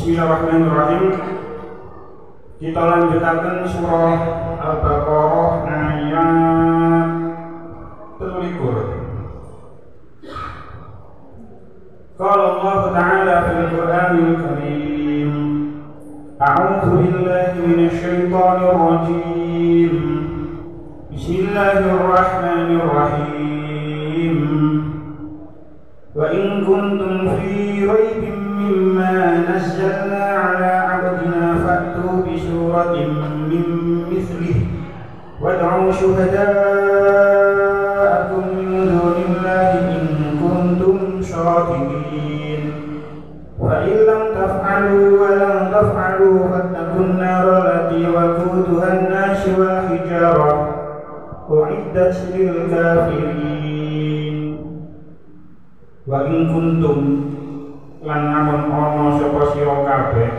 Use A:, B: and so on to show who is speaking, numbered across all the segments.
A: Bismillahirrahmanirrahim. Kita lanjutakan surah Al-Baqarah ayat 23. Qala Allah Ta'ala fil Qur'anil Karim, A'udzu billahi minasy syaithanir rajim. Bismillahirrahmanirrahim. Wa in kuntum fi raibin mimma nazzalna ala 'abdina fa'tu bi suratin min mithlihi wad'u shuhada'akum min dunillahi in kuntum shadiqin. shadiqin. Fa in lam taf'alu wa lam taf'alu fattaqun nar allati waquduha an-nas wal hijarah u'iddat lil kafirin. Wa in kuntum lan namun ana sapa sira kabeh,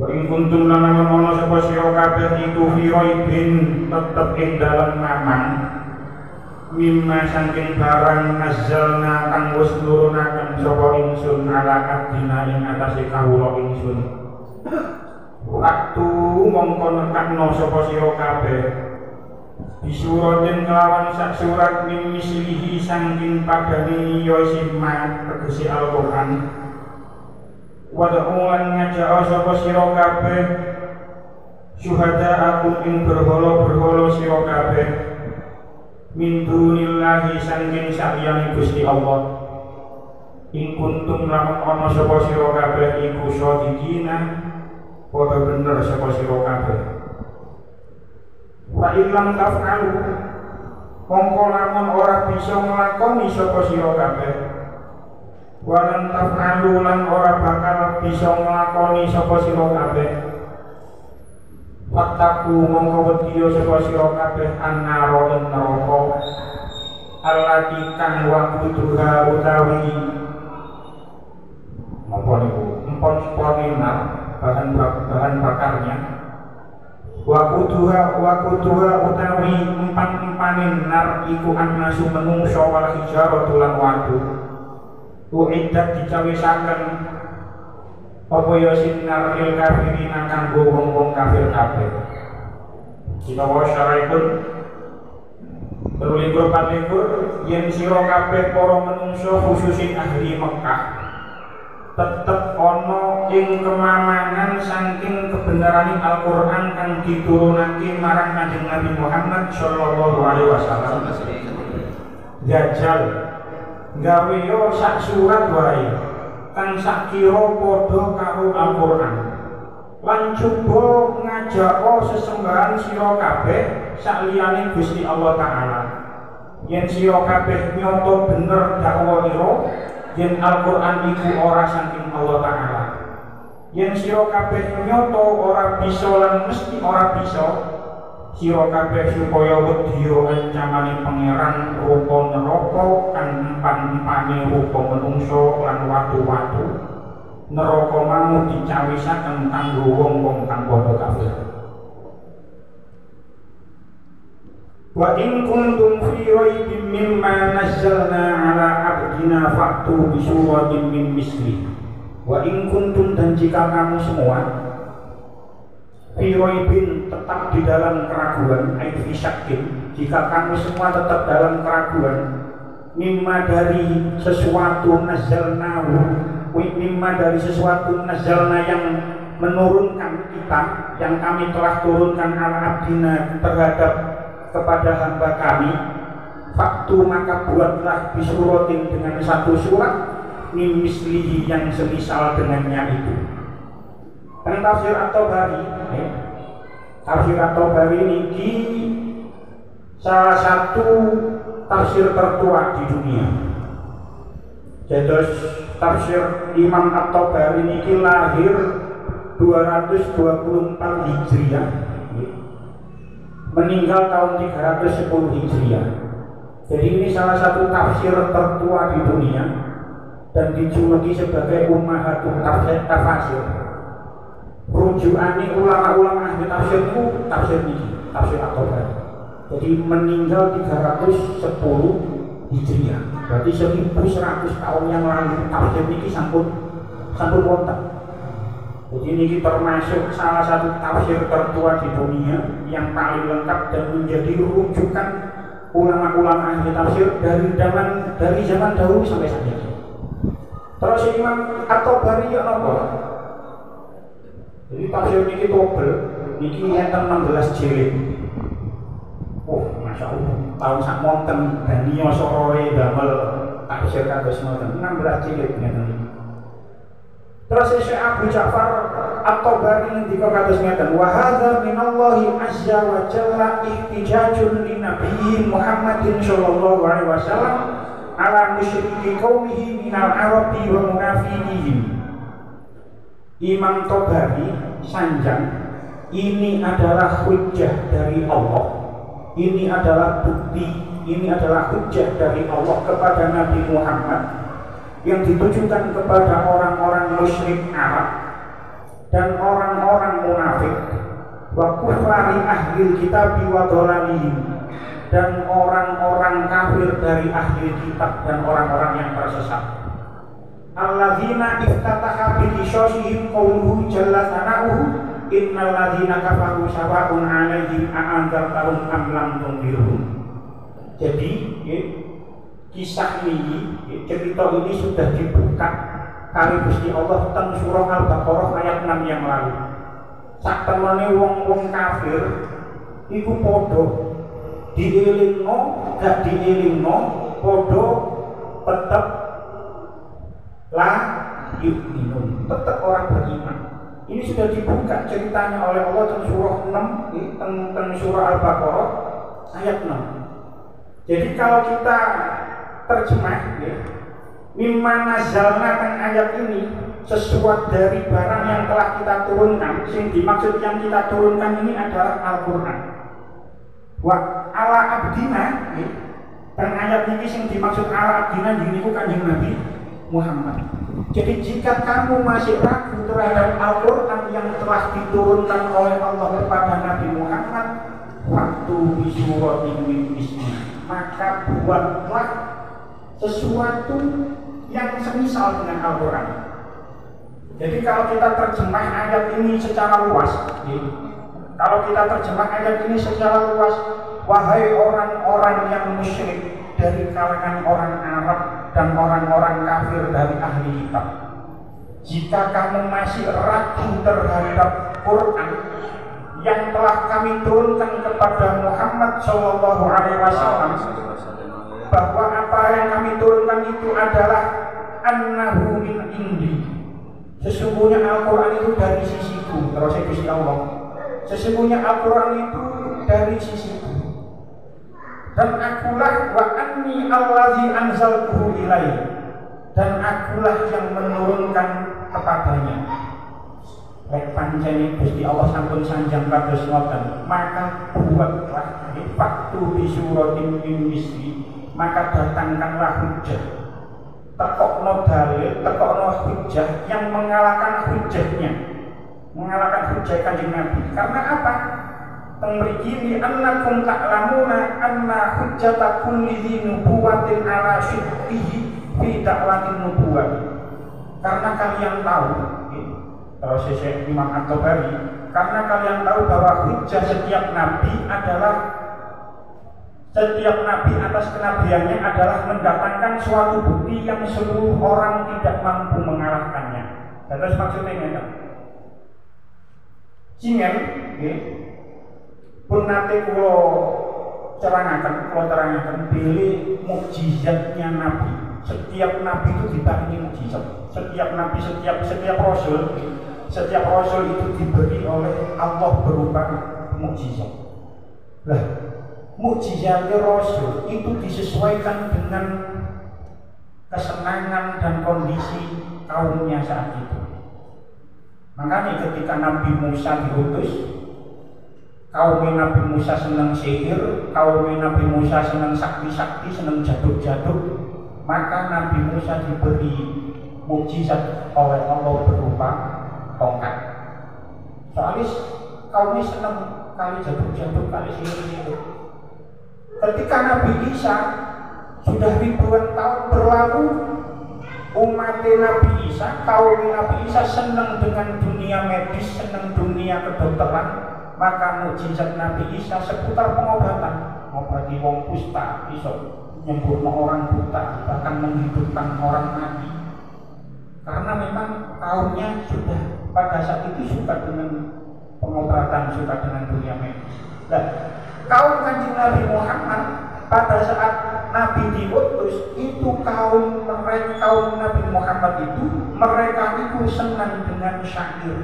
A: wa in kuntum lan namun ana sapa sira kabeh iku fi raibin tetep ing dalem aman mimma saking barang nazzalna kang wis nurunaken sapa ingsun ala abdina ing atase kawula ingsun. Waktu mongko nekakno sapa sira kabeh disuratin kelawan sak surat min mislihi saking padane ya simat tegese Al-Qur'an. Wad'ulan ngajak sapa sira kabeh syuhada aku ing berhala-berhala sira kabeh min dunillahi saking saliyane Gusti Allah. In kuntum lamun ana sapa sira kabeh iku shadiqina padha bener sapa sira kabeh. Wa illam taf'alu mongko lamun ora bisa nglakoni sapa sira kabeh, wa lam taf'alu lan ora bakal bisa nglakoni sapa sira kabeh, fattaku mongko wedya sapa sira kabeh annara ing neraka allati kang waquduha utawi napa niku empon-empone nar bahan bakarnya waquduha utawi empan-empanin nar iku annasu menungso wal hijaratu lan watu uiddat dicawisaken apa ya sinar lil kafirin kanggo wong-wong kafir kabeh. Kita wasyaraipun 324 yen sira kabeh para menungso khususin ahli Mekah tetep ana ing kemamangan saking kebenaran Al-Qur'an kang diturunake marang Kanjeng Nabi Muhammad sallallahu alaihi wasallam. Jajal gawe yo sak surat wae kang sak kira padha karo Al-Qur'an. Lan coba ngajak sesembahan sira kabeh sak liyane Gusti Allah taala. Yen sira kabeh nyoto bener dakwah ira yen Al-Qur'an iku ora saking Allah taala. Yen sira kabeh nyoto ora bisa lan mesti ora bisa, sira kabeh supaya wedya ancamane pangeran rupa neraka kang empan-empane rupa menungso lan watu-watu. Neraka mau dicawisaken kanggo wong-wong kang padha kafir. Wa in kuntum fi raibin mimma nazzalna ala abdina fa'tu bi suratin min misli. Wa in kuntum dan jika kamu semua fi raibin tetap di dalam keraguan, ai fi syakkin, jika kamu semua tetap dalam keraguan mimma dari sesuatu nazzalnahu, mimma dari sesuatu nazzalna yang menurunkan kita, yang kami telah turunkan ala abdina terhadap kepada hamba kami, faktu maka buatlah bisuratin dengan satu surat min mislihi yang semisal dengannya itu. Dan tafsir At-Tabari, tafsir At-Tabari ini salah satu tafsir tertua di dunia. Jadi tafsir Imam At-Tabari ini lahir 224 Hijriah, meninggal tahun 310 Hijriah. Jadi ini salah satu tafsir tertua di dunia dan dijuluki sebagai Ummahatul Tafasir. Rujukan ulama-ulama ahli tafsir itu tafsir ini, tafsir At-Tabari. Jadi meninggal 310 Hijriah. Berarti 1100 tahun yang lalu tafsir ini sampun wonten. Jadi ini termasuk salah satu tafsir tertua di dunia yang paling lengkap dan menjadi rujukan ulama-ulama ahli tafsir dari zaman dahulu sampai saat ini. Terus Imam At-Tabari ya apa? Jadi tafsir ini tobel, ini enten 16 jilid. Oh, masya Allah, tahun sak monten dan niyo soroe damel tafsir kados monten 16 jilid ngeten. Terus Syekh Abu Ja'far At-Tabari ngendika kados ngeten, wa hadza minallahi azza wa jalla ihtijajun li nabiyyi Muhammadin sallallahu alaihi wasallam ala musyriki qaumihi minal arabi wa munafiqihim. Imam Tobari sanjang, ini adalah hujjah dari Allah, ini adalah bukti, ini adalah hujjah dari Allah kepada Nabi Muhammad yang ditujukan kepada orang-orang musyrik Arab dan orang-orang munafik, wa kufari ahli kitab wa dhalalihim, dan orang-orang kafir dari ahli kitab dan orang-orang yang tersesat. Alladzina iftataha bi qisasihim qawluhu jalla sana'uhu innal ladzina kafaru sawa'un 'alaihim a'anzartahum am lam tunzirhum. Jadi kisah ini, cerita ini sudah dibuka kali Gusti Allah teng surah Al-Baqarah ayat 6 yang lalu. Sak temene wong-wong kafir iku padha dielingno gak dielingno padha tetep la yu'minun, tetap orang beriman. Ini sudah dibuka ceritanya oleh Allah dalam surah 6, tentang surah Al-Baqarah ayat 6. Jadi kalau kita terjemah mimma nazalna kan ayat ini sesuatu dari barang yang telah kita turunkan. Yang dimaksud yang kita turunkan ini adalah Al-Quran. Wa ala abdina, dan ayat ini yang dimaksud ala abdina ini Kanjeng Nabi Muhammad. Jadi jika kamu masih ragu terhadap Al-Quran yang telah diturunkan oleh Allah kepada Nabi Muhammad, waktu bisuratin min ismi, maka buatlah sesuatu yang semisal dengan Al-Quran. Jadi kalau kita terjemah ayat ini secara luas, wahai orang-orang yang musyrik dari kalangan orang Arab dan orang-orang kafir dari ahli kitab, jika kamu masih ragu terhadap Quran yang telah kami turunkan kepada Muhammad SAW, bahwa apa yang kami turunkan itu adalah annahu min indi, sesungguhnya Al-Quran itu dari sisiku, terus Gusti Allah, sesungguhnya Al-Quran itu dari sisiku, dan akulah wa anni allazi anzaltuhu ilaihi, dan akulah yang menurunkan kepadanya. Lek pancene Gusti Allah sampun sanjang kados ngoten, maka buatlah faktu bisuratin min misli, maka datangkanlah hujjah, tekokno dalil, tekokno hujjah yang mengalahkan hujjahnya, mengalahkan hujjah Kanjeng Nabi. Karena apa? Temriki annakum ta'lamuna anna hujjata kulli nubuwatin ala syiddihi fi da'watin nubuwah. Karena kalian tahu, terus Syekh Imam At-Tabari, karena kalian tahu bahwa hujjah setiap nabi atas kenabiannya adalah mendatangkan suatu bukti yang seluruh orang tidak mampu mengalahkannya. Terus maksudnya ini Cingen, pun nanti kalau terangkan pilih mukjizatnya Nabi. Setiap Nabi itu diparingi mukjizat. Setiap Nabi, setiap Rasul itu diberi oleh Allah berupa mukjizat. Lah, mukjizatnya Rasul itu disesuaikan dengan kesenangan dan kondisi kaumnya saat itu. Makanya ketika Nabi Musa diutus, kaum Nabi Musa senang sihir, kaum Nabi Musa senang sakti-sakti, senang jaduk-jaduk, maka Nabi Musa diberi mukjizat oleh Allah berupa tongkat. Soalnya kaumnya senang kali jaduk-jaduk, kali sihir-sihir. Ketika Nabi Isa sudah ribuan tahun berlalu, umat Nabi Isa, kaum Nabi Isa senang dengan dunia medis, senang dunia kedokteran, maka mukjizat Nabi Isa seputar pengobatan, ngobati wong kusta, iso nyembuhno orang buta, bahkan menghidupkan orang mati. Karena memang kaumnya sudah pada saat itu suka dengan pengobatan, suka dengan dunia medis. Nah, kaum Kanjeng Nabi Muhammad pada saat Nabi diutus itu kaum Nabi Muhammad itu mereka itu senang dengan syair,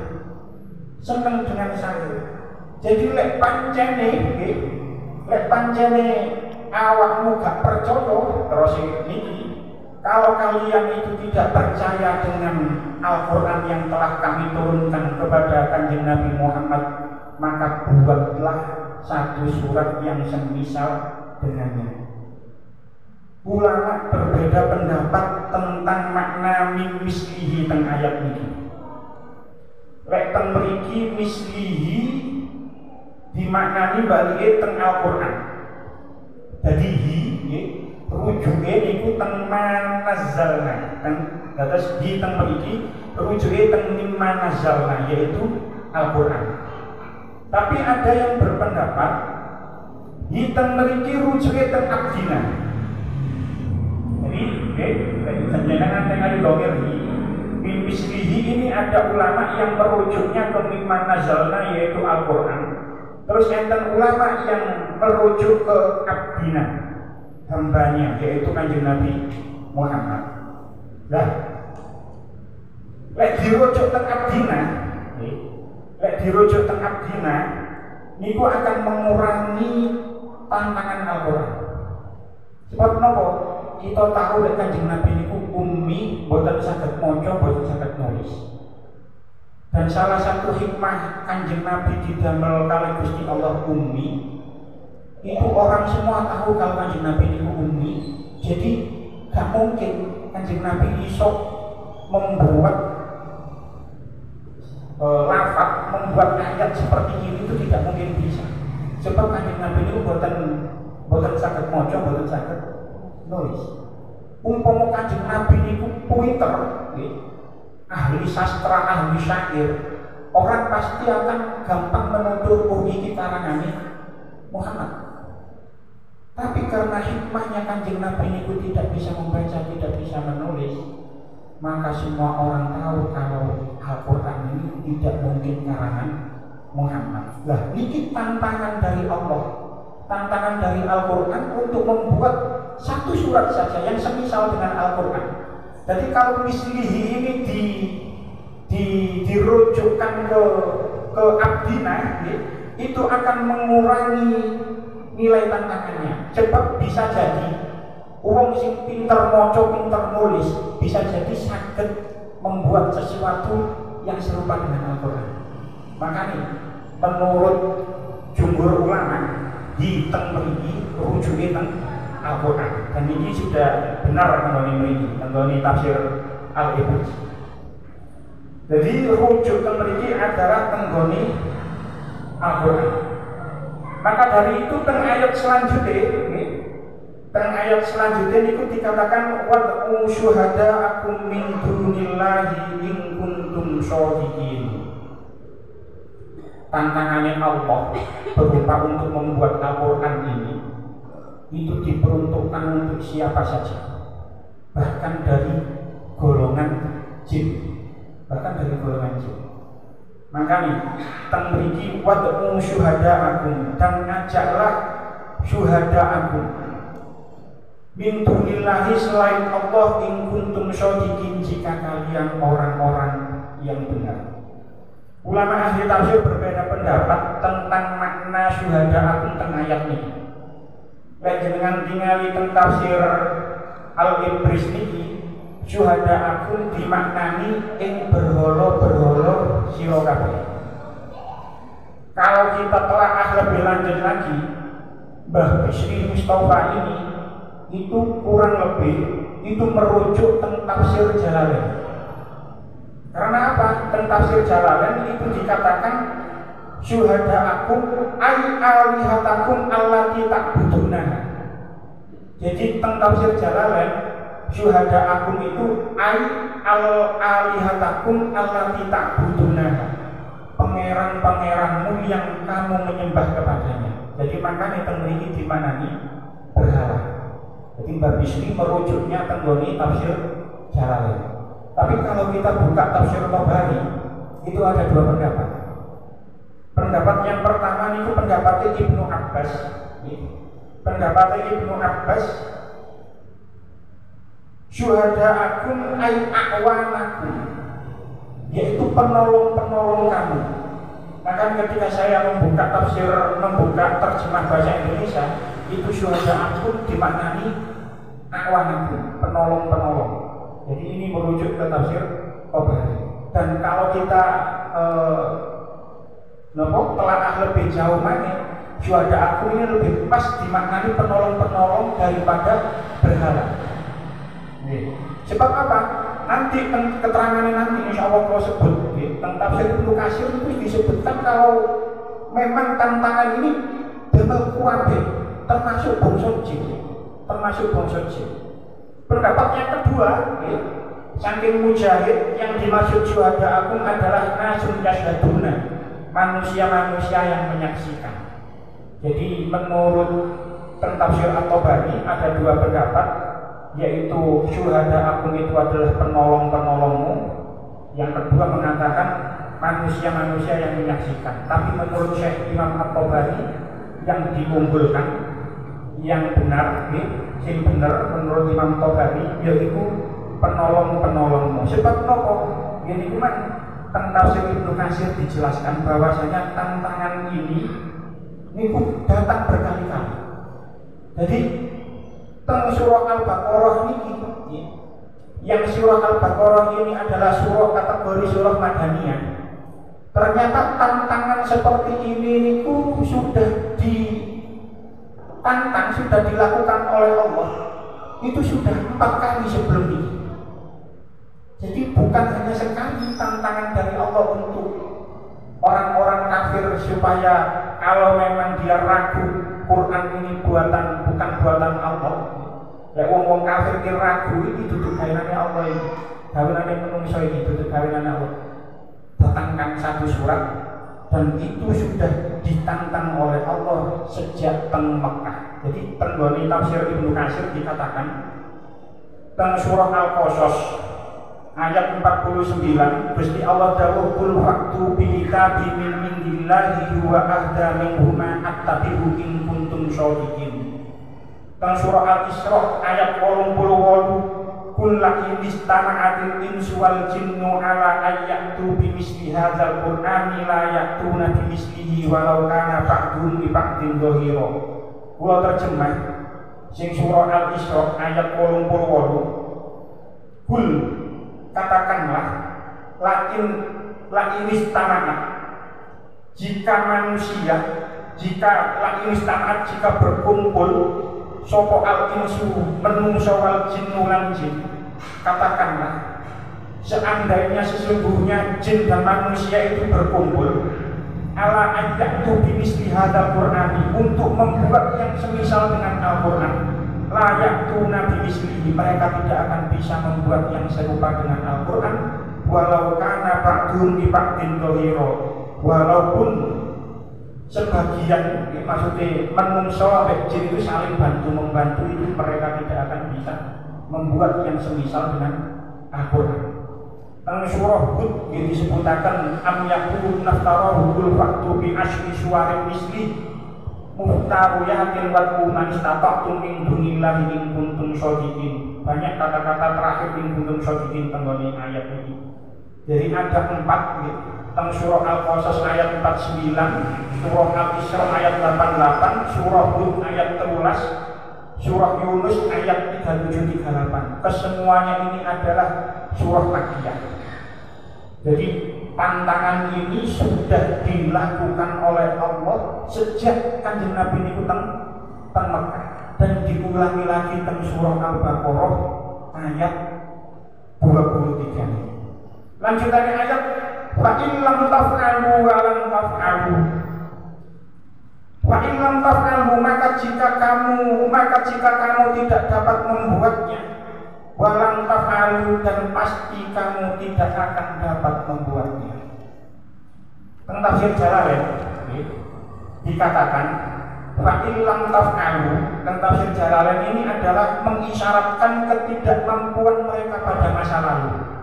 A: senang dengan syair. Jadi lek pancene awakmu gak percaya terus ini kalau kalian itu tidak percaya dengan Al-Quran yang telah kami turunkan kepada Kanjeng Nabi Muhammad, maka buatlah satu surat yang semisal dengannya. Ulama berbeda pendapat tentang makna min mislihi teng ayat ini. Lek teng mriki mislihi dimaknani balik teng Al-Quran. Jadi rujuke niku teng manazzalna, terus di teng mriki rujuke teng mimma nazzalna, yaitu Al-Quran. Tapi ada yang berpendapat di teng mriki rujuke teng abdina. Jadi jenengan tengah domir min mislihi ini ada ulama yang merujuknya ke mimma nazzalna, yaitu Al-Quran. Terus enten ulama yang merujuk ke abdina, hambanya, yaitu Kanjeng Nabi Muhammad. Nah, lek dirujuk teng abdina, niku akan mengurangi tantangan Al-Quran. Sebab napa? Kita tahu lek Kanjeng Nabi niku ummi, boten saged maca, boten saged nulis. Dan salah satu hikmah Kanjeng Nabi didamel kali Gusti Allah ummi, itu orang semua tahu kalau Kanjeng Nabi itu ummi. Jadi gak mungkin Kanjeng Nabi iso membuat lafaz, membuat ayat seperti ini, itu tidak mungkin bisa. Sebab Kanjeng Nabi itu boten saged maca, boten saged nulis. Umpama Kanjeng Nabi itu pinter, ahli sastra, ahli syair, orang pasti akan gampang menuduh iki karangane Muhammad. Tapi karena hikmahnya Kanjeng Nabi itu tidak bisa membaca, tidak bisa menulis, maka semua orang tahu kalau Al-Quran ini tidak mungkin karangan Muhammad. Nah, ini tantangan dari Allah, tantangan dari Al-Quran untuk membuat satu surat saja yang semisal dengan Al-Quran. Jadi kalau mislihi ini dirujukkan ke abdina, itu akan mengurangi nilai tantangannya. Sebab bisa jadi wong sing pinter maca, pinter nulis, bisa jadi saged membuat sesuatu yang serupa dengan Al-Quran. Makanya menurut jumhur ulama di teng mriki rujuke teng Al-Quran, dan ini sudah benar menggoni tafsir Al-Ibris. Jadi rujuk teng mriki adalah tenggoni Al-Quran. Maka dari itu teng ayat selanjutnya itu dikatakan wad'u syuhada'akum min dunillahi in kuntum shodiqin. Tantangannya Allah berupa untuk membuat Al-Quran ini itu diperuntukkan untuk siapa saja, bahkan dari golongan jin. Makanya teng mriki wad'u syuhada'akum, dan ajaklah syuhada'akum min dunillahi, selain Allah, in kuntum shodiqin, jika kalian orang-orang yang benar. Ulama ahli tafsir berbeda pendapat tentang makna syuhada'akum teng ayat ini. Dengan tingali teng tafsir Al-Ibris niki, syuhada'akum dimaknani ing berhala-berhala sira kabeh. Kalau kita telah lebih lanjut lagi, Mbah Bisri Mustafa ini itu kurang lebih itu merujuk tentang tafsir Jalalain. Karena apa? Tentang tafsir Jalalain itu dikatakan syuhada'akum ay alihatakum allati ta'buduna. Jadi tentang tafsir Jalalain, syuhada'akum itu ay alihatakum allati ta'buduna, pangeran-pangeranmu yang kamu menyembah kepadanya. Jadi makanya teng mriki dimanani berhala. Jadi Mbah Bisri merujuknya tenggoni tafsir Jalalain. Tapi kalau kita buka tafsir Tabari, itu ada dua pendapat. Pendapat yang pertama itu pendapatnya Ibnu Abbas. Pendapatnya Ibnu Abbas, syuhada'akum ay a'wanakum, yaitu penolong-penolong kamu. Maka ketika saya membuka terjemah bahasa Indonesia, itu syuhada'akum dimaknani awanipun, penolong-penolong. Jadi ini merujuk ke tafsir Tabari. Dan kalau kita telaah lebih jauh mana, syuhada aku ini lebih pas dimaknani penolong-penolong daripada berhala. Sebab apa? Nanti keterangannya nanti insya Allah kalau sebut tentang tafsir Ibnu Katsir itu disebutkan kalau memang tantangan ini bakal kuat termasuk bangsa jin. Pendapat yang kedua, saking mujahid yang dimaksud syuhada agung adalah nasun yashhaduna, manusia-manusia yang menyaksikan. Jadi menurut tafsir At-Tabari ada dua pendapat, yaitu syuhada agung itu adalah penolong-penolongmu. Yang kedua mengatakan manusia-manusia yang menyaksikan. Tapi menurut Syekh Imam At-Tabari yang diunggulkan, yang benar, yang benar menurut Imam Tabari yaitu penolong-penolongmu. Sebab nopo? Ini cuma tentang tafsir Ibnu Katsir dijelaskan bahwasanya tantangan ini datang berkali-kali. Jadi teng surah Al-Baqarah ini, yang surah Al-Baqarah ini adalah surah kategori surah Madaniyah. Ternyata tantangan seperti ini sudah ditantang, sudah dilakukan oleh Allah. Itu sudah 4 kali sebelum ini. Jadi bukan hanya sekali tantangan dari Allah untuk orang-orang kafir supaya kalau memang dia ragu Quran ini bukan buatan Allah. Ya wong kafir ki ragu iki duduk gaweane Allah iki. Gaweane menungso iki duduk gaweane Allah. Datangkan satu surat dan itu sudah ditantang oleh Allah sejak teng Mekah. Jadi tenggone tafsir Ibnu Katsir dikatakan teng surah Al-Qasas ayat 49, Gusti Allah dawuh kul faktu bi kitabi min indillahi wa ahda minhuma attabi'u in kuntum shadiqin. Teng surah Al-Isra ayat 88, kul la istama'atil insu wal jinnu ala ayyatu bi misli hadzal qur'ani la ya'tuna bi mislihi walau kana ba'dhum li ba'din dhahira. Kula terjemah sing surah Al-Isra ayat 88, kul katakanlah lain istamanat, jika manusia, jika berkumpul sopo al-insu menungso wal jinnu lan jin, katakanlah seandainya sesungguhnya jin dan manusia itu berkumpul ala ayyatu bimisli hadzal qur'ani untuk membuat yang semisal dengan Al-Qur'an, layak tu nabi mislihi, mereka tidak akan bisa membuat yang serupa dengan Al-Quran walau kana ba'dhum li ba'din dhahira, walaupun sebagian maksudnya menungso sampai jin itu saling bantu-membantu, itu mereka tidak akan bisa membuat yang semisal dengan Al-Quran. Teng surah Hud disebutaken am yaqulu naftarahu qul fa'tu bi asyri suwarin misli muhtaru yakin wa man istata'tum min dunillahi in kuntum shadiqin. Banyak kata-kata terakhir in kuntum shadiqin tenggone ayat ini. Jadi ada 4 teng surah Al-Qasas ayat 49, surah Al-Isra ayat 88, surah Hud ayat 13, surah Yunus ayat 3738. Kesemuanya ini adalah surah Makkiyah. Jadi pantangan ini sudah dilakukan oleh Allah sejak Kanjeng Nabi niku teng Mekah dan diulangi lagi teng surah Al-Baqarah ayat 23. Lanjutannya ayat fa in lam taf'alu wa lam taf'alu. Fa in lam taf'alu, maka jika kamu tidak dapat membuatnya, walang taf'alu, dan pasti kamu tidak akan dapat membuatnya. Tentang tafsir Jalalain dikatakan fa in lam taf'alu, dan tafsir Jalalain ini adalah mengisyaratkan ketidakmampuan mereka pada masa lalu.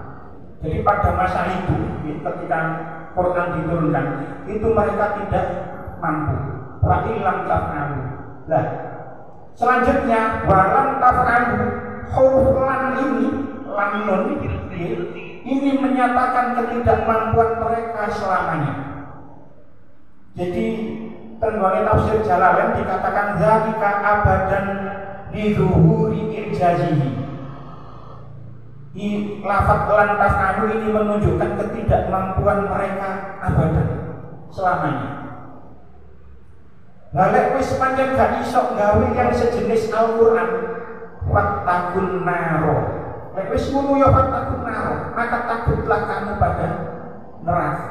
A: Jadi pada masa itu ketika Quran diturunkan itu mereka tidak mampu. Fa in lam taf'alu. Lah selanjutnya walang taf'alu, huruf lam ini, lam nun ini menyatakan ketidakmampuan mereka selamanya. Jadi tenggone tafsir Jalalain dikatakan zalika abadan li zuhuri irjazihi. Lafaz lantas anu ini menunjukkan ketidakmampuan mereka abadan selamanya. Lalek wis pancen gak iso gawe yang sejenis Al-Qur'an, wattaqun naro. Lek wis ngono ya wattaqun naro, maka takutlah kamu pada neraka.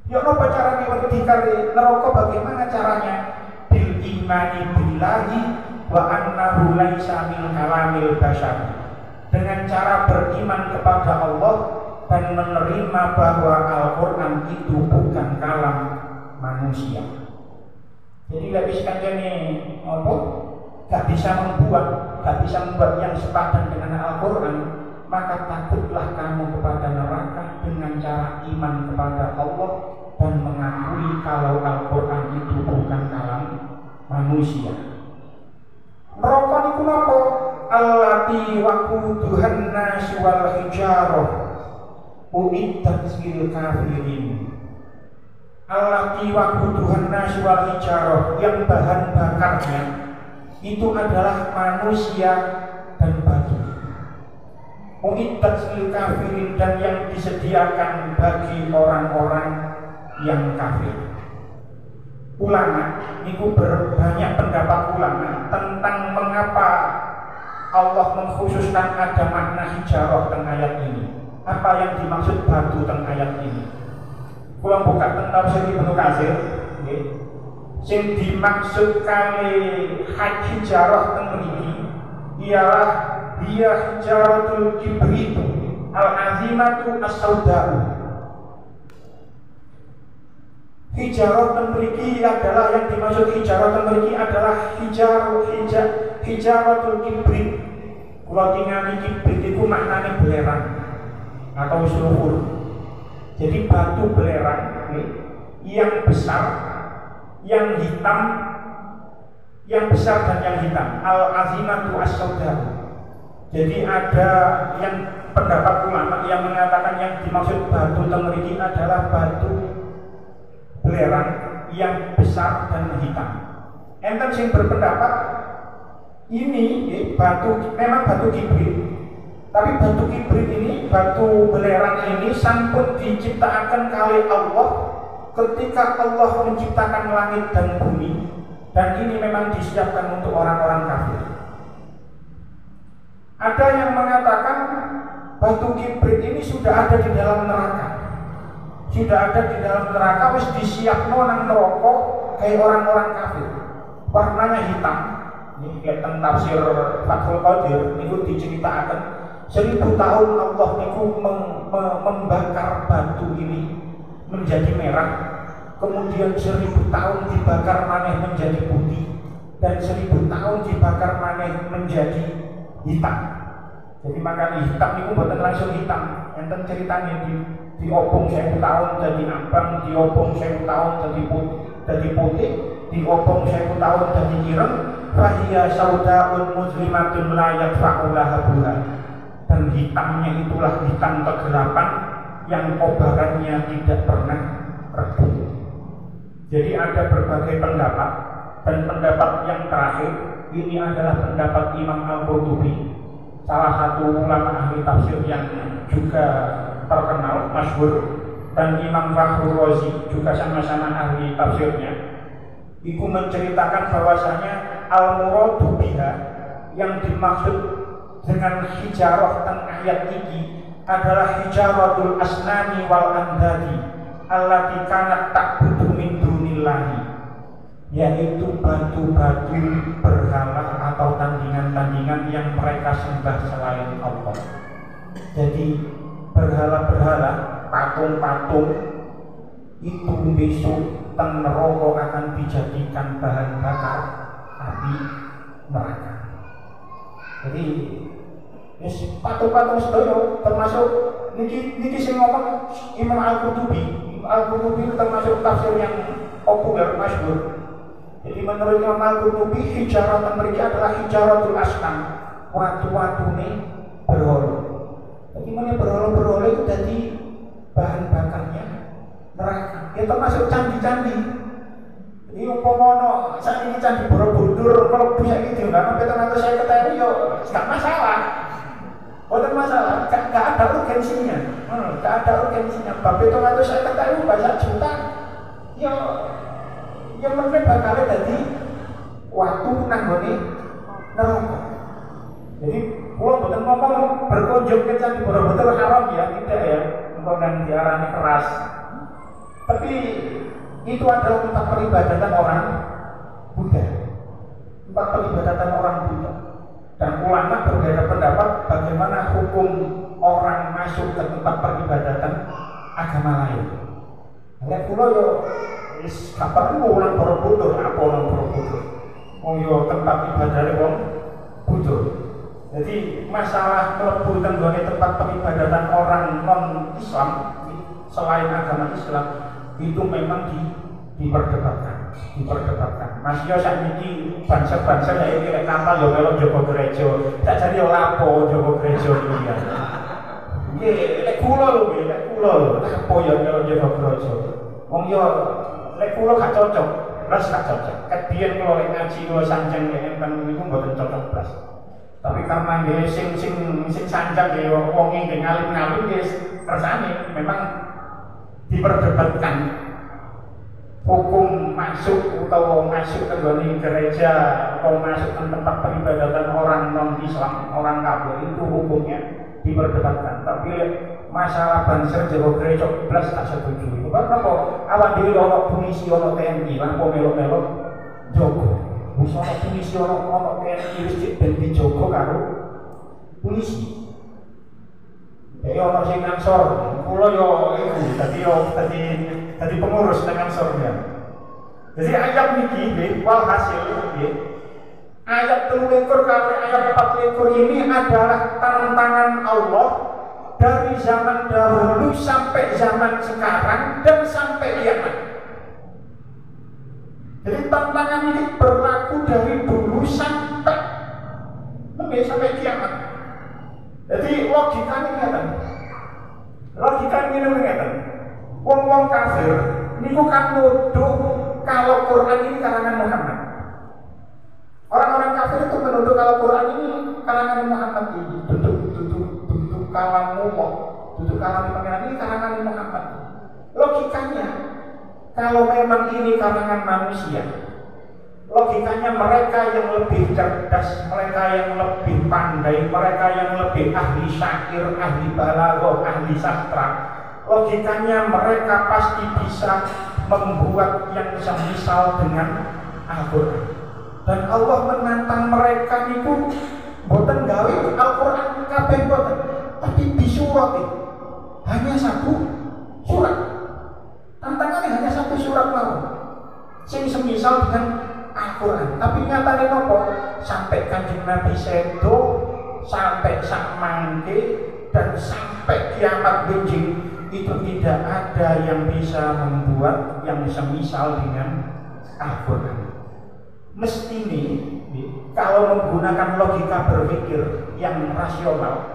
A: Ya apa carane wedi kare neraka, bagaimana caranya? Bil imani billahi wa annahu laisa min kalamil bashar. Dengan cara beriman kepada Allah dan menerima bahwa Al-Qur'an itu bukan kalam manusia. Jadi gak bisa apa? Gak bisa membuat yang sepadan dengan Al-Quran. Maka takutlah kamu kepada neraka dengan cara iman kepada Allah dan mengakui kalau Al-Quran itu bukan kalam manusia. Neraka niku napa? Allati waquduhan nas wal hijarah uiddat lil kafirin. Allati waquduhan nas wal hijarah, yang bahan bakarnya itu adalah manusia dan batu. Uiddat lil kafirin, dan yang disediakan bagi orang-orang yang kafir. Ulama niku berbanyak pendapat ulama tentang mengapa Allah mengkhususkan ada makna hijarah teng ayat ini. Apa yang dimaksud batu teng ayat ini? Kula buka tentang sing Ibnu Katsir, nggih. Sing dimaksud kali hijarah teng mriki ialah dia hijaratul kibrit al-azimatu as-sauda'u. Hijarah teng mriki adalah, yang dimaksud hijarah teng mriki adalah hijaratul kibrit. Kula tingali kibrit iku maknane belerang atau sulfur. Jadi batu belerang yang besar, yang hitam, yang besar dan yang hitam. Al-azimatu as-sauda'u. Jadi ada yang pendapat ulama yang mengatakan yang dimaksud batu teng mriki adalah batu belerang yang besar dan hitam. Enten sing berpendapat ini batu memang batu kibrit. Tapi batu kibrit ini, batu belerang ini sampun diciptakan kali Allah ketika Allah menciptakan langit dan bumi, dan ini memang disiapkan untuk orang-orang kafir. Ada yang mengatakan batu kibrit ini sudah ada di dalam neraka. Sudah ada di dalam neraka, wis disiapno nang neraka kayak orang-orang kafir. Warnanya hitam. Ini kelihatan tafsir Fathul Qadir niku diceritakan 1000 tahun Allah niku membakar batu ini menjadi merah, kemudian 1000 tahun dibakar maneh menjadi putih, dan 1000 tahun dibakar maneh menjadi hitam. Jadi makanya hitam niku mboten langsung hitam, enten ceritanya diobong 1000 tahun jadi abang, diobong 1000 tahun jadi putih, diobong 1000 tahun jadi ireng. Fahiya saudaun muslimatun la yadfa'u laha buha. Dan hitamnya itulah hitam kegelapan yang kobarannya tidak pernah redup. Jadi ada berbagai pendapat, dan pendapat yang terakhir ini adalah pendapat Imam Al-Qurtubi, salah satu ulama ahli tafsir yang juga terkenal, masyhur, dan Imam Fakhrur Razi juga sama-sama ahli tafsirnya. Itu menceritakan bahwasanya al-muradu biha, yang dimaksud dengan hijarah teng ayat ini adalah hijaratul asnami wal andadi allati kanat ta'budu min dunillahi, yaitu batu-batu berhala atau tandingan-tandingan yang mereka sembah selain Allah. Jadi berhala-berhala, patung-patung itu besok teng neraka akan dijadikan bahan bakar api neraka. Jadi patung-patung sedaya termasuk niki sing ngomong Imam Al-Qurtubi. Al-Qurtubi termasuk tafsir yang populer, masyhur. Jadi menurut Imam Al-Qurtubi hijarah mriki adalah hijaratul asnam, watu-watune berhala. Jadi mana berhala-berhala itu jadi bahan bakarnya neraka. Ya termasuk candi-candi. Ini umpama saat ini candi Borobudur Borobudur mlebu saiki diundang 750.000 yo gak masalah. Bukan masalah, gak ada urgensinya. Gak ada urgensinya. Bab 750.000 bahasa juta. Yo yang meneh bakal dadi waktu nanggone neraka. Jadi kalau betul ngomong berkunjung ke Candi Borobudur haram ya, tidak ya, kemudian diarani keras. Tapi itu adalah tempat peribadatan orang Buddha, tempat peribadatan orang Buddha. Dan ulama berbeda pendapat bagaimana hukum orang masuk ke tempat peribadatan agama lain. Nek kula yo wis kapan orang Borobudur, apa orang Borobudur? Wong yo tempat ibadahane wong Buddha. Jadi masalah mlebu tenggone tempat peribadatan orang non-Islam selain agama Islam itu memang diperdebatkan. Mas yo sakniki bangsa-bangsa ya iki lek kapal yo melok jaga gereja. Tak jane yo lapo jaga gereja iki ya. Nggih, lek kula lho, lek kula lho, lapo yo melok jaga gereja. Wong yo lek kula gak cocok, ras gak cocok. Ket biyen kula lek ngaji kula sanjang lek enten niku mboten cocok blas. Tapi karena nggih sing sanjang nggih wong nggih ngalim-ngalim nggih kersane memang diperdebatkan hukum masuk atau masuk ke gereja atau masuk ke tempat peribadatan orang non-Islam, orang kafir itu hukumnya diperdebatkan. Tapi masalah banser jaga gereja belas tak setuju. Itu karena apa? Awak dhewe ono polisi, ono TNI, lan kok melok-melok jogo. Wis ono polisi, ono TNI wis ben dijogo karo polisi. Ono sing ngansor, kula yo iku dadi pengurus nang ansornya. Jadi ayat niki nggih walhasil nggih. Ayat 23 kali ayat 24 ini adalah tantangan Allah dari zaman dahulu sampai zaman sekarang dan sampai kiamat. Jadi tantangan ini berlaku dari dulu sampai kiamat. Jadi logikanya ngeten. Logikanya ngeten. Wong-wong kafir niku kan nuduh kalau Quran ini karangan Muhammad. Orang-orang kafir itu menuduh kalau Quran ini karangan Muhammad ini. Duduk kalammu kok. Duduk kalam pangeran ini karangan Muhammad. Logikanya kalau memang ini karangan manusia, logikanya mereka yang lebih cerdas, mereka yang lebih pandai, mereka yang lebih ahli syair, ahli balaghah, ahli sastra, logikanya mereka pasti bisa membuat yang semisal dengan Al-Quran. Dan Allah menantang mereka niku boten gawe Al-Quran kabeh boten, tapi disurati hanya satu surat. Tantangannya hanya satu surat mawon. Sing semisal dengan Al-Quran, tapi nyatane nopo sampai Kanjeng Nabi sedo, sampai sak mangke dan sampai kiamat benjing itu tidak ada yang bisa membuat yang semisal dengan Al-Quran. Mestinya kalau menggunakan logika berpikir yang rasional,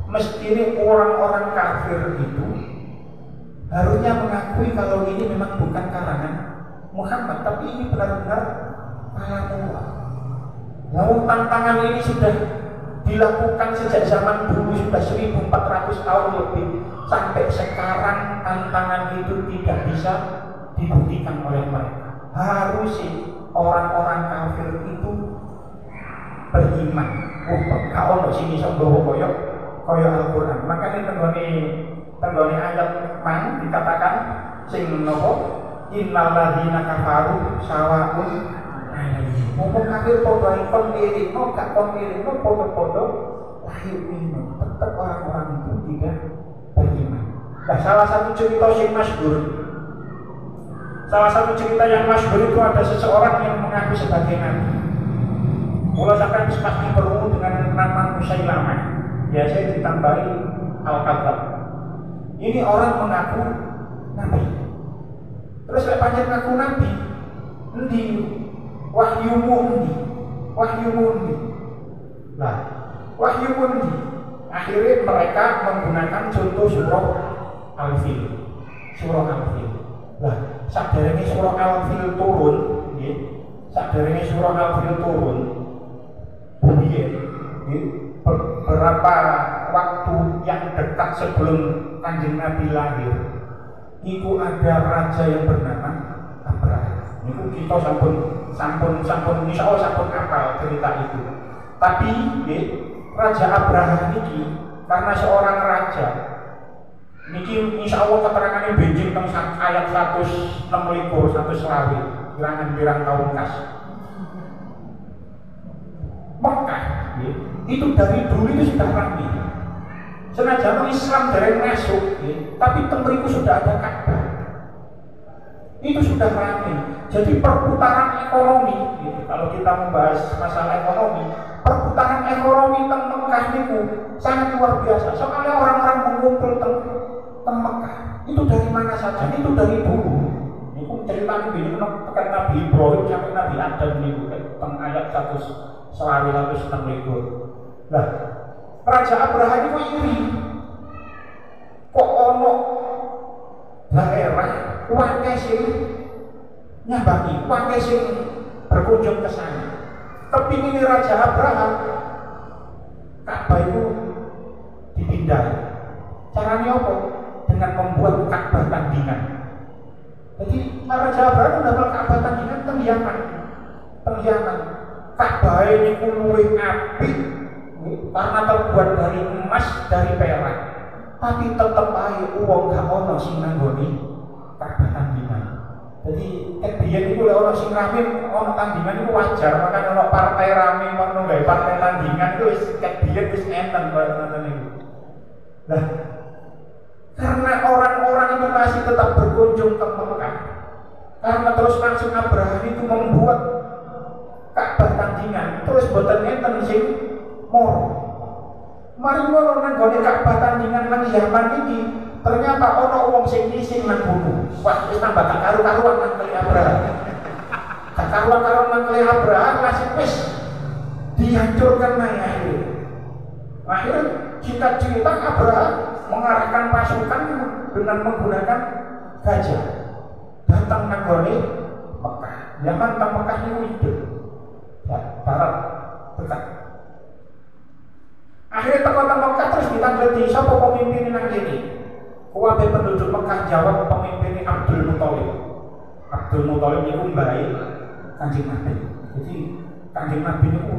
A: mestinya orang-orang kafir itu harusnya mengakui kalau ini memang bukan karangan Muhammad, tapi ini benar-benar Allah. Namun tantangan ini sudah dilakukan sejak zaman dulu, sudah 1400 tahun lebih. Sampai sekarang tantangan itu tidak bisa dibuktikan oleh mereka. Harus sih orang-orang kafir itu beriman. Kalau sini sanggowo koyok Al-Quran. Makanya tenggone ayat mang dikatakan sing nopo innalladzina kafaru sawaun alaihim. Ngomong kafir podo kon mirip, gak kon mirip, podo-podo lahir iman. Tetap orang-orang itu tidak beriman. Nah, salah satu cerita yang masyhur, salah satu cerita yang masyhur itu ada seseorang yang mengaku sebagai nabi. Mula sampai pasti bertemu dengan nama Musailamah, biasanya ditambahi Al-Kadzab. Ini orang mengaku nabi. Terus lek pancen ngaku nabi, endi wahyumu endi? Nah, wahyumu endi? Akhirnya mereka menggunakan contoh surah Al-Fil. Surah Al-Fil. Lah, sadarane surah Al-Fil turun, nggih. saderenge surah Al-Fil turun, kemudian beberapa waktu yang dekat sebelum Kanjeng Nabi lahir, itu ada raja yang bernama Abraha. Itu kita sampun insya Allah sampun apal cerita itu. Tapi Raja Abraha ini karena seorang raja, niki insya Allah keterangannya benjing tentang ayat 126 pirang tahun kas. Mekah itu dari dulu itu sudah ramai. Senajan Islam dari masuk, tapi temeriku sudah ada Ka'bah. Itu sudah ramai. Jadi perputaran ekonomi, kalau kita membahas masalah ekonomi, perputaran ekonomi teng Mekah itu sangat luar biasa. Soalnya orang-orang mengumpul teng Mekah. Itu dari mana saja? Itu dari dulu. Itu ceritanya begini, tekan Nabi Ibrahim sampai Nabi Adam itu teng ayat 126. Nah, Raja Abraha itu iri. Kok ono daerah warga sing nyambangi, warga sing berkunjung ke sana. Tapi ini Raja Abraha, Ka'bah itu dipindah. Caranya apa? Dengan membuat Ka'bah tandingan. Jadi Raja Abraha itu dapat Ka'bah tandingan teng Yaman. Ka'bah ini luwih apik karena terbuat dari emas, dari perak. Tapi tetep ae wong gak ono sing nanggoni Ka'bah tandingan. Jadi kebiyen itu ono sing rame ono tandingan itu wajar, makanya ono partai rame ono gawe partai tandingan itu wis kebiyen wis enten koyo ngoten niku. Nah, karena orang-orang itu masih tetap berkunjung ke Mekah, karena terus langsung Abraha itu membuat Ka'bah tandingan, terus boten enten sing moro. Mari ngono nang gone Ka'bah tandingan nang Yaman iki, ternyata ono wong sing ngising nang gunung. Wah, wis tambah gak karu-karuan nang kali Abraha. Gak karuan-karuan nang kali Abraha masih wis dihancurkan akhirnya. Akhirnya cerita Abraha mengarahkan pasukan dengan menggunakan gajah datang nang gone Mekah. Yaman teng Mekah niku hidup. Ya, barat dekat. Akhirnya tengah Mekah terus ditanggleti sapa pemimpin nang kene. Kuwabe penduduk Mekah jawab pemimpin Abdul Muthalib. Abdul Muthalib niku mbahe Kanjeng Nabi. Jadi Kanjeng Nabi niku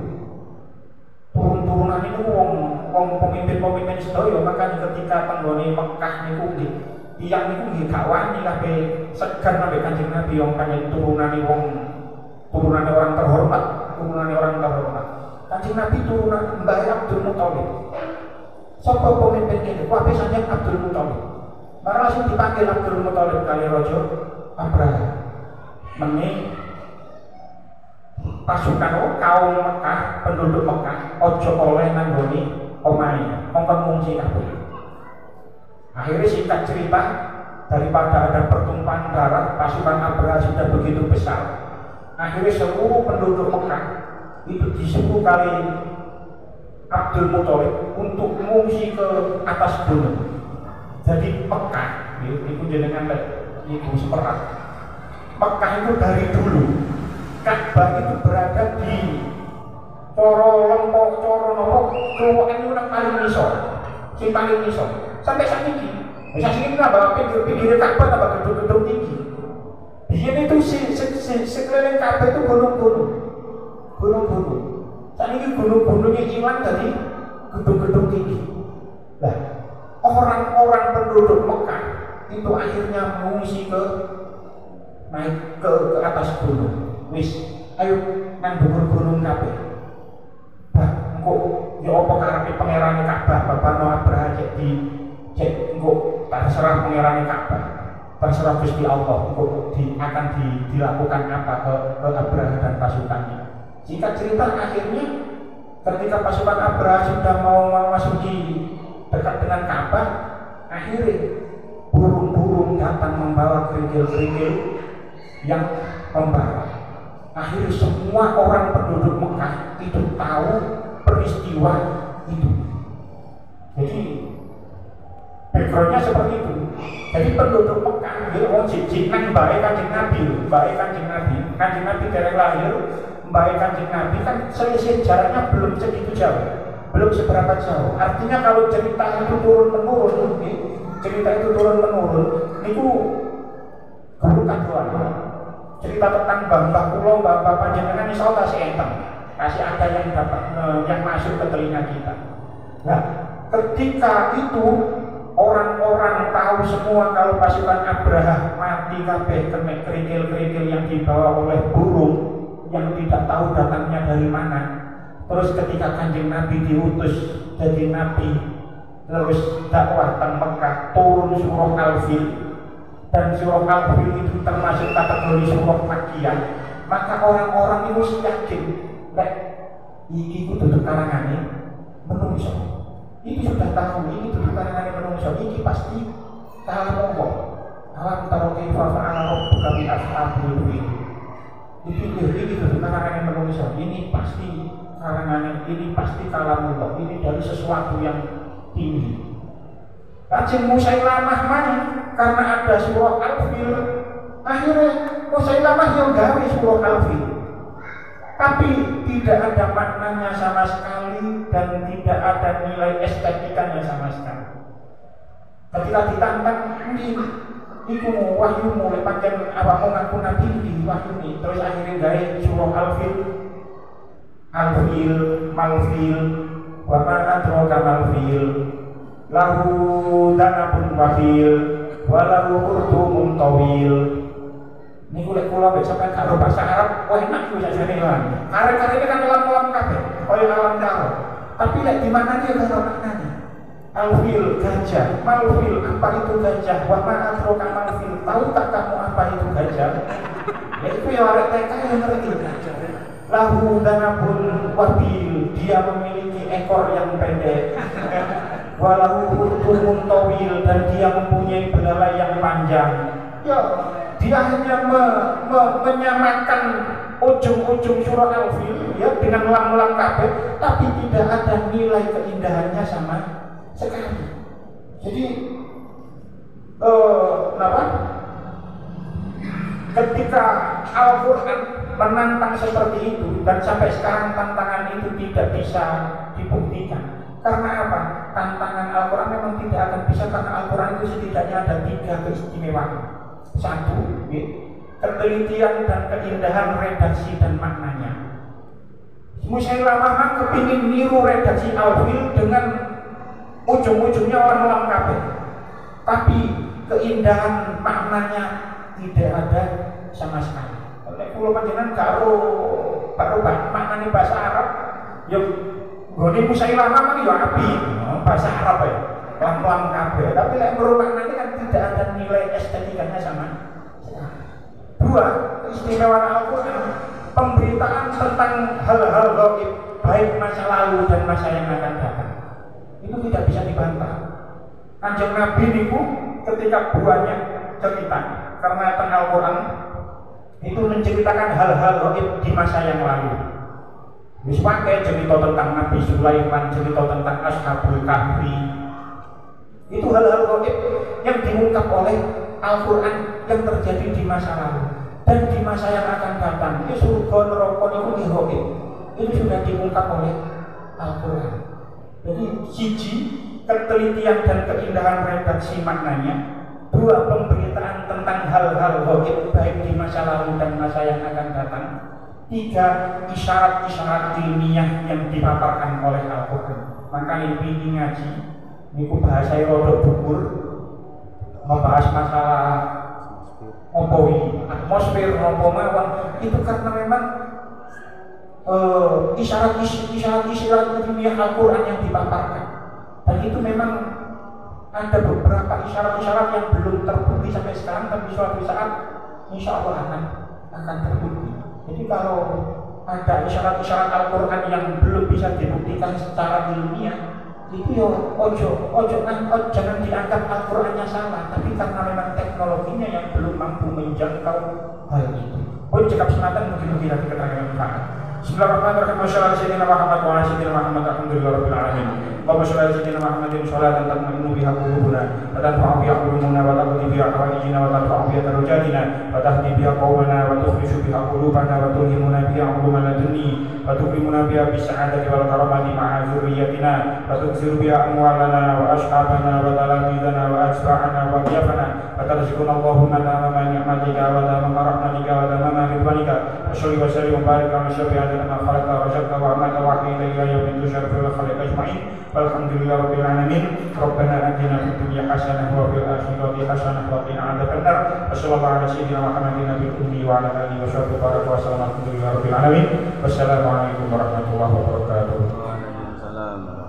A: turun-turunan niku wong pemimpin-pemimpin sedaya, makanya ketika tenggone Mekah niku nggih tiyang niku nggih gak wani kabeh segan ambek Kanjeng Nabi wong panjen turunane orang terhormat. Kanjeng Nabi turunan Mbah Abdul Muthalib. Sapa pemimpin ini? Kabeh sanjang Abdul Muthalib. Maka langsung dipanggil Abdul Muthalib kali raja Abraha. Meni pasukan kaum Mekah, penduduk Mekah ojo oleh nanggoni omahe, mongkon ngungsi kabeh. Akhirnya singkat cerita, daripada ada pertumpahan darah, pasukan Abraha sudah begitu besar. Akhirnya seluruh penduduk Mekah itu disuruh kali Abdul Muthalib untuk mengungsi ke atas gunung. Jadi Mekah, itu jenengan itu seperak. Mekah itu dari dulu, Ka'bah itu berada di coro lompok, coro nopo, keluaran itu yang paling nisor, sing paling nisor. Sampai saat ini, misalnya nambah pinggir Ka'bah, nambah gedung-gedung tinggi. Di sini itu sekeliling Ka'bah itu gunung-gunung. Saat ini gunung-gunungnya hilang dari gedung-gedung tinggi. Nah, orang-orang penduduk Mekah itu akhirnya mengungsi naik ke atas gunung. Wis, ayo nang dhuwur gunung kabeh. Bah, engko ya apa karepe pangerane Ka'bah, Babano Abraha cek engko terserah pangerane Ka'bah. Terserah Gusti Allah engko akan dilakukan apa ke Abraha dan pasukannya. Singkat cerita akhirnya ketika pasukan Abraha sudah mau memasuki dekat dengan Ka'bah, akhirnya burung-burung datang membawa kerikil-kerikil yang membawa. Akhirnya semua orang penduduk Mekah itu tahu peristiwa itu. Jadi Backgroundnya seperti itu. Jadi penduduk Mekah, wong jijik nang bae Kanjeng Nabi, Kanjeng Nabi dereng lahir, bae Kanjeng Nabi kan selisih jaraknya belum segitu jauh, belum seberapa jauh. Artinya kalau cerita itu turun menurun, itu guru kaduan. Cerita tentang mbah kula, mbah panjenengan iso kasih enten, kasih ada yang dapat yang masuk ke telinga kita. Nah, ketika itu orang-orang tahu semua kalau pasukan Abraha mati kabeh kena kerikil-kerikil yang dibawa oleh burung yang tidak tahu datangnya dari mana. Terus ketika Kanjeng Nabi diutus jadi nabi, terus dakwah teng Mekah, turun surah Al-Fil, dan surah Al-Fil itu termasuk kategori surah Makkiyah, maka orang-orang itu yakin lek iki kudu karangane menungso. Ini sudah tahu, ini tuh karangan manusia, ini pasti kalam Allah. Alam taruh kaifa fa'ala rabbuka bi ashabil fil. Ini tuh karangan manusia, ini pasti karangan, ini pasti kalam Allah. Ini dari sesuatu yang tinggi. Kanjeng Musailamah mati karena ada surah Al-Fil. Akhirnya Musailamah yang gawe surah Al-Fil. Tapi tidak ada maknanya sama sekali dan tidak ada nilai estetikanya sama sekali. Ketika ditantang, ini wahyu mulai pancen awakmu ngaku nabi di wahyu ini. Terus akhirnya gawe surah Al-Fil, Malfil, wa ma adraka malfil, lahu danabun wafil, wa lahu urdumun tawil. Ini kulit pulau besok kan kalau bahasa Arab, wah enak juga jadi lan. Karena ini kan alam kabeh, kaya alam karo. Tapi lihat di mana dia kalau maknanya. Alfil gajah, malfil apa itu gajah? Wa ma adraka malfil, tahu tak kamu apa itu gajah? Ya itu ya orang TK yang ngerti gajah. Lahu danabun wabil, dia memiliki ekor yang pendek. Walahu urdumun tawil, dan dia mempunyai belalai yang panjang. Ya, dia hanya menyamakan ujung-ujung surah Al-Fil ya dengan lam-lam kabeh, tapi tidak ada nilai keindahannya sama sekali. Jadi ketika Al-Quran menantang seperti itu, dan sampai sekarang tantangan itu tidak bisa dibuktikan. Karena apa? Tantangan Al-Quran memang tidak akan bisa, karena Al-Quran itu setidaknya ada 3 keistimewaan. Satu, ketelitian dan keindahan redaksi dan maknanya. Musailamah kepingin niru redaksi Al-Fil dengan ujung-ujungnya orang kabeh, tapi keindahan maknanya tidak ada sama sekali. Oleh kula panjenengan karo maknane bahasa Arab, yang nggone Musailamah ya api, bahasa Arab ya. Lam-lam kabeh, tapi lek maknanya kan tidak ada nilai estetikanya sama sekali. 2, keistimewaan Al-Quran, pemberitaan tentang hal-hal gaib, baik masa lalu dan masa yang akan datang, itu tidak bisa dibantah. Kanjeng Nabi niku ketika banyak cerita, karena tentang Al-Quran itu menceritakan hal-hal gaib di masa yang lalu. Misalnya cerita tentang Nabi Sulaiman, cerita tentang Ashabul Kahfi. Itu hal-hal gaib yang diungkap oleh Al-Quran yang terjadi di masa lalu dan di masa yang akan datang. Itu surga neraka itu gaib. Itu sudah diungkap oleh Al-Quran. Jadi siji, ketelitian dan keindahan redaksi maknanya. 2, pemberitaan tentang hal-hal gaib baik di masa lalu dan masa yang akan datang. 3, isyarat-isyarat ilmiah yang dipaparkan oleh Al-Quran. Maka lebih ngaji niku bahasa rodok dhuwur, membahas masalah atmosfer mawon itu karena memang isyarat-isyarat ilmiah Al-Quran yang dipaparkan, dan itu memang ada beberapa isyarat-isyarat yang belum terbukti sampai sekarang, tapi suatu saat insya Allah akan terbukti. Jadi kalau ada isyarat-isyarat Al-Quran yang belum bisa dibuktikan secara ilmiah, itu ya jangan dianggap Al-Qurannya salah, tapi karena memang teknologinya yang belum mampu menjangkau hal itu. Pun cekap sematan mungkin nanti keterangan manfaat. Bismillahirrahmanirrahim. Wassalamualaikum warahmatullahi wabarakatuh. Alhamdulillahirabbil alamin. اللهم صل على سيدنا محمد صلاة تطمئن بها قلوبنا وتنفع بها علومنا وتقضي بها حوائجنا وترفع بها درجاتنا وتهدي بها قومنا وتخرج بها قلوبنا وتلهمنا بها علوم لدني وتكرمنا بها بالسعادة والكرامة مع ذريتنا وتكثر بها أموالنا وأصحابنا وتلاميذنا وأتباعنا وأضيافنا وترزقنا اللهم تمام نعمتك وتمام رحمتك وتمام رضوانك وصل وسلم وبارك على شفيع ما خلقت ورزقت وأمات وحيد إلى يوم تشرف الخلق أجمعين والحمد لله رب العالمين ربنا آتنا في الدنيا حسنة وفي الآخرة حسنة وقنا عذاب النار وصلى الله على سيدنا محمد النبي الأمي وعلى آله وصحبه وسلم الحمد لله رب العالمين والسلام عليكم warahmatullahi wabarakatuh.
B: Waalaikumsalam.